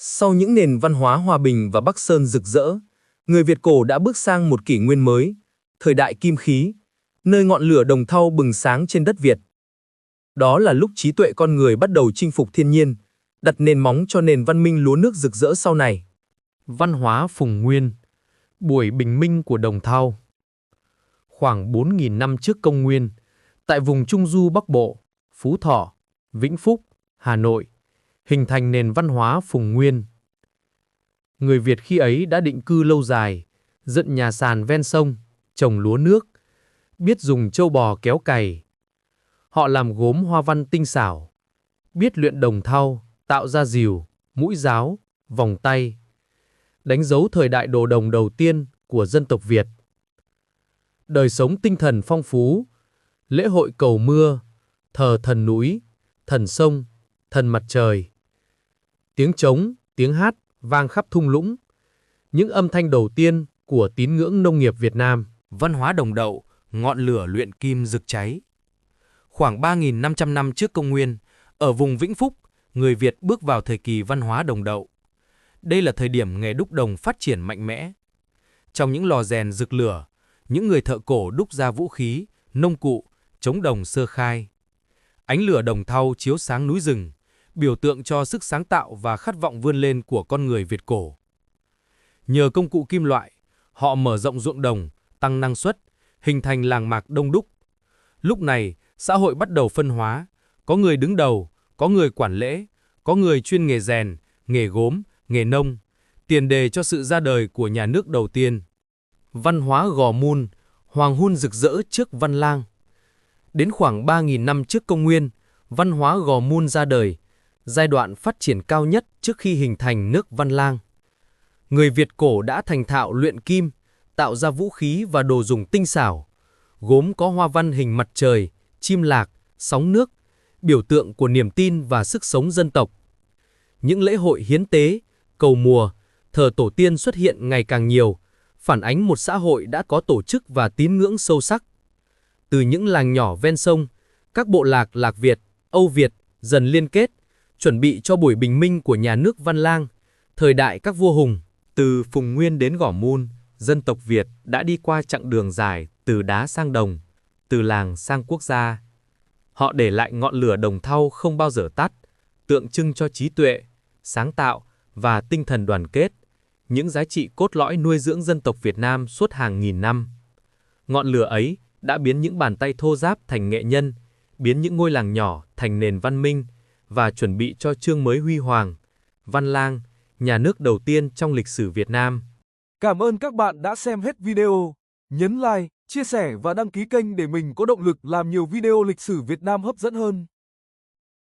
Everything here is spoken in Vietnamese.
Sau những nền văn hóa hòa bình và Bắc Sơn rực rỡ, người Việt cổ đã bước sang một kỷ nguyên mới, thời đại kim khí, nơi ngọn lửa đồng thau bừng sáng trên đất Việt. Đó là lúc trí tuệ con người bắt đầu chinh phục thiên nhiên, đặt nền móng cho nền văn minh lúa nước rực rỡ sau này. Văn hóa Phùng Nguyên, buổi bình minh của Đồng Thau. Khoảng 4.000 năm trước công nguyên, tại vùng Trung Du Bắc Bộ, Phú Thọ, Vĩnh Phúc, Hà Nội, hình thành nền văn hóa Phùng Nguyên. Người Việt khi ấy đã định cư lâu dài, dựng nhà sàn ven sông, trồng lúa nước, biết dùng trâu bò kéo cày. Họ làm gốm hoa văn tinh xảo, biết luyện đồng thau, tạo ra rìu, mũi giáo, vòng tay, đánh dấu thời đại đồ đồng đầu tiên của dân tộc Việt. Đời sống tinh thần phong phú, lễ hội cầu mưa, thờ thần núi, thần sông, thần mặt trời. Tiếng trống, tiếng hát vang khắp thung lũng, những âm thanh đầu tiên của tín ngưỡng nông nghiệp Việt Nam. Văn hóa Đồng Đậu, ngọn lửa luyện kim rực cháy. Khoảng 3.500 năm trước công nguyên, ở vùng Vĩnh Phúc, người Việt bước vào thời kỳ văn hóa Đồng Đậu. Đây là thời điểm nghề đúc đồng phát triển mạnh mẽ. Trong những lò rèn rực lửa, những người thợ cổ đúc ra vũ khí, nông cụ, chống đồng sơ khai. Ánh lửa đồng thau chiếu sáng núi rừng, biểu tượng cho sức sáng tạo và khát vọng vươn lên của con người Việt cổ. Nhờ công cụ kim loại, họ mở rộng ruộng đồng, tăng năng suất, hình thành làng mạc đông đúc. Lúc này, xã hội bắt đầu phân hóa, có người đứng đầu, có người quản lễ, có người chuyên nghề rèn, nghề gốm, nghề nông, tiền đề cho sự ra đời của nhà nước đầu tiên. Văn hóa Gò Mun, hoàng hôn rực rỡ trước Văn Lang. Đến khoảng 3.000 năm trước công nguyên, văn hóa Gò Mun ra đời, giai đoạn phát triển cao nhất trước khi hình thành nước Văn Lang. Người Việt cổ đã thành thạo luyện kim, tạo ra vũ khí và đồ dùng tinh xảo. Gốm có hoa văn hình mặt trời, chim lạc, sóng nước, biểu tượng của niềm tin và sức sống dân tộc. Những lễ hội hiến tế, cầu mùa, thờ tổ tiên xuất hiện ngày càng nhiều, phản ánh một xã hội đã có tổ chức và tín ngưỡng sâu sắc. Từ những làng nhỏ ven sông, các bộ lạc Lạc Việt, Âu Việt dần liên kết, chuẩn bị cho buổi bình minh của nhà nước Văn Lang, thời đại các vua hùng. Từ Phùng Nguyên đến Gò Mun, dân tộc Việt đã đi qua chặng đường dài từ đá sang đồng, từ làng sang quốc gia. Họ để lại ngọn lửa đồng thau không bao giờ tắt, tượng trưng cho trí tuệ, sáng tạo và tinh thần đoàn kết, những giá trị cốt lõi nuôi dưỡng dân tộc Việt Nam suốt hàng nghìn năm. Ngọn lửa ấy đã biến những bàn tay thô ráp thành nghệ nhân, biến những ngôi làng nhỏ thành nền văn minh và chuẩn bị cho chương mới huy hoàng, Văn Lang, nhà nước đầu tiên trong lịch sử Việt Nam. Cảm ơn các bạn đã xem hết video. Nhấn like, chia sẻ và đăng ký kênh để mình có động lực làm nhiều video lịch sử Việt Nam hấp dẫn hơn.